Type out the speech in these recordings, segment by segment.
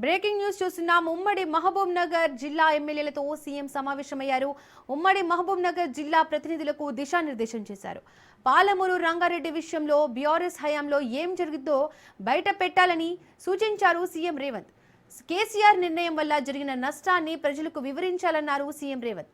Breaking news చూస్తున్నాం. ఉమ్మడి మహబూబ్ నగర్ జిల్లా ఎమ్మెల్యేలతో సీఎం సమావేశమయ్యారు. ఉమ్మడి మహబూబ్ నగర్ జిల్లా ప్రతినిధులకు దిశానిర్దేశం చేశారు. పాలమూరు రంగారెడ్డి విషయంలో బీఆర్ఎస్ హయాంలో ఏం జరిగిందో బయట పెట్టాలని సూచించారు సీఎం రేవంత్. కేసీఆర్ నిర్ణయం వల్ల జరిగిన నష్టాన్ని ప్రజలకు వివరించాలన్నారు సీఎం రేవంత్.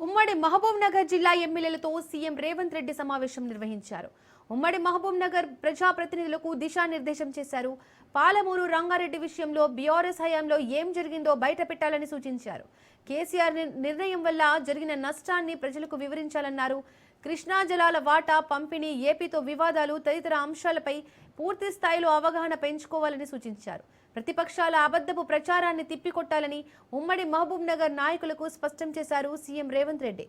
ఉమ్మడి మహబూబ్ నగర్ జిల్లా ఎమ్మెల్యేలతో సీఎం రేవంత్ రెడ్డి సమావేశం నిర్వహించారు. ఉమ్మడి మహబూబ్ నగర్ ప్రజాప్రతినిధులకు దిశానిర్దేశం చేశారు. పాలమూరు రంగారెడ్డి విషయంలో బీఆర్ఎస్ హయాంలో ఏం జరిగిందో బయట పెట్టాలని సూచించారు. కేసీఆర్ నిర్ణయం వల్ల జరిగిన నష్టాన్ని ప్రజలకు వివరించాలన్నారు. కృష్ణా జలాల వాటా పంపిణీ, ఏపీతో వివాదాలు తదితర అంశాలపై పూర్తి స్థాయిలో అవగాహన పెంచుకోవాలని సూచించారు. ప్రతిపక్షాల అబద్ధపు ప్రచారాన్ని తిప్పికొట్టాలని ఉమ్మడి మహబూబ్ నగర్ నాయకులకు స్పష్టం చేశారు సీఎం రేవంత్ రెడ్డి.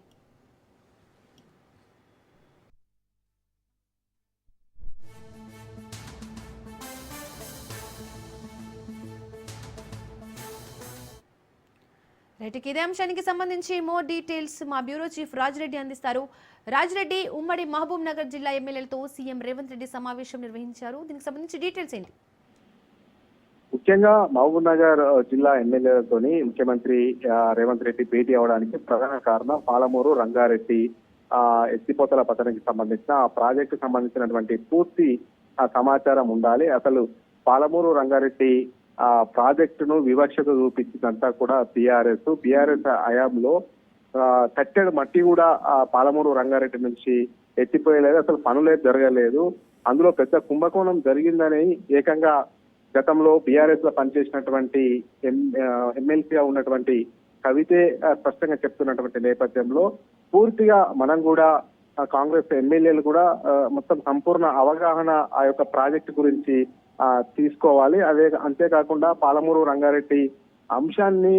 ఇదే అంశానికి సంబంధించి మోర్ డీటెయిల్స్ మా బ్యూరో చీఫ్ రాజిరెడ్డి అందిస్తారు. రాజిరెడ్డి, ఉమ్మడి మహబూబ్ నగర్ జిల్లా ఎమ్మెల్యేలతో సీఎం రేవంత్ రెడ్డి సమావేశం నిర్వహించారు. దీనికి సంబంధించి డీటెయిల్స్ ఏంటి? ముఖ్యంగా మహబూబ్ నగర్ జిల్లా ఎమ్మెల్యేలతోని ముఖ్యమంత్రి రేవంత్ రెడ్డి భేటీ అవడానికి ప్రధాన కారణం పాలమూరు రంగారెడ్డి ఎత్తిపోతల పథకానికి సంబంధించిన ఆ ప్రాజెక్టు సంబంధించినటువంటి పూర్తి సమాచారం ఉండాలి. అసలు పాలమూరు రంగారెడ్డి ప్రాజెక్టును వివక్షత చూపించిందంతా కూడా బీఆర్ఎస్ హయాంలో కట్టెడు మట్టి కూడా పాలమూరు రంగారెడ్డి నుంచి ఎత్తిపోయలేదు. అసలు పనులే జరగలేదు. అందులో పెద్ద కుంభకోణం జరిగిందని ఏకంగా గతంలో బీఆర్ఎస్ లో పనిచేసినటువంటి ఎమ్మెల్సీగా ఉన్నటువంటి కవితే స్పష్టంగా చెప్తున్నటువంటి నేపథ్యంలో పూర్తిగా మనం కూడా కాంగ్రెస్ ఎమ్మెల్యేలు కూడా మొత్తం సంపూర్ణ అవగాహన ఆ యొక్క ప్రాజెక్టు గురించి తీసుకోవాలి. అంతేకాకుండా పాలమూరు రంగారెడ్డి అంశాన్ని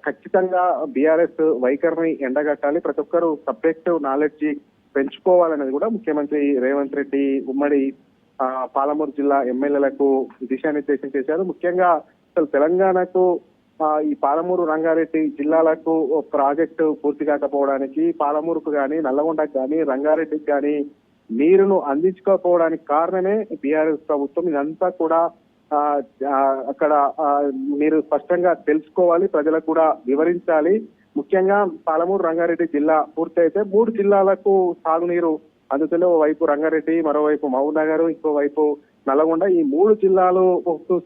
ఖచ్చితంగా బీఆర్ఎస్ వైఖరిని ఎండగట్టాలి. ప్రతి ఒక్కరు సబ్జెక్ట్ నాలెడ్జ్ పెంచుకోవాలనేది కూడా ముఖ్యమంత్రి రేవంత్ రెడ్డి ఉమ్మడి పాలమూరు జిల్లా ఎమ్మెల్యేలకు దిశానిర్దేశం చేశారు. ముఖ్యంగా అసలు తెలంగాణకు ఈ పాలమూరు రంగారెడ్డి జిల్లాలకు ప్రాజెక్టు పూర్తి కాకపోవడానికి, పాలమూరుకు కానీ, నల్లగొండకు కానీ, రంగారెడ్డికి కానీ నీరును అందించుకోకపోవడానికి కారణమే బీఆర్ఎస్ ప్రభుత్వం. ఇదంతా కూడా అక్కడ మీరు స్పష్టంగా తెలుసుకోవాలి, ప్రజలకు కూడా వివరించాలి. ముఖ్యంగా పాలమూరు రంగారెడ్డి జిల్లా పూర్తయితే 3 జిల్లాలకు సాగునీరు అందులో వైపు రంగారెడ్డి, మరోవైపు మహబూబ్ నగర్, ఇంకోవైపు నల్లగొండ, ఈ 3 జిల్లాలు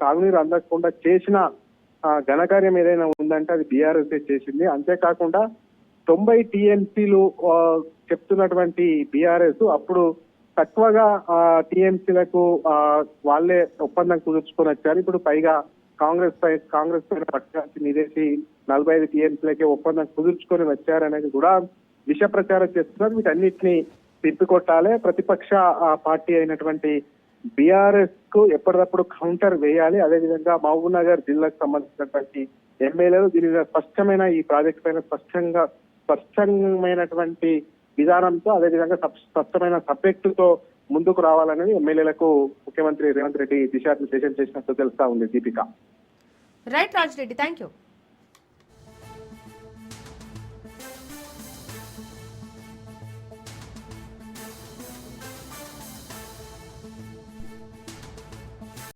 సాగునీరు అందకుండా చేసిన ఘనకార్యం ఏదైనా ఉందంటే అది బీఆర్ఎస్ చేసింది. అంతేకాకుండా 90 టీఎంసీలు చెప్తున్నటువంటి బీఆర్ఎస్ అప్పుడు తక్కువగా టీఎంసీలకు వాళ్ళే ఒప్పందం కుదుర్చుకొని వచ్చారు. ఇప్పుడు పైగా కాంగ్రెస్ పైన పట్టుకాల్సి నిదేసి 45 టీఎంసీలకే ఒప్పందం కుదుర్చుకొని వచ్చారనేది కూడా విష ప్రచారం చేస్తున్నారు. వీటన్నిటిని తిప్పికొట్టాలి. ప్రతిపక్ష పార్టీ అయినటువంటి బీఆర్ఎస్ కు ఎప్పటికప్పుడు కౌంటర్ వేయాలి. అదేవిధంగా మహబూబ్ నగర్ జిల్లాకు సంబంధించినటువంటి ఎమ్మెల్యేలు దీని స్పష్టమైన ఈ ప్రాజెక్ట్ పైన స్పష్టమైనటువంటి విధానంతో, అదేవిధంగా స్పష్టమైన సబ్జెక్టుతో ముందుకు రావాలనేది ఎమ్మెల్యేలకు ముఖ్యమంత్రి రేవంత్ రెడ్డి దిశానిర్దేశం చేసినట్టు తెలుస్తా ఉంది. Deepika. Right Rajireddy, thank you.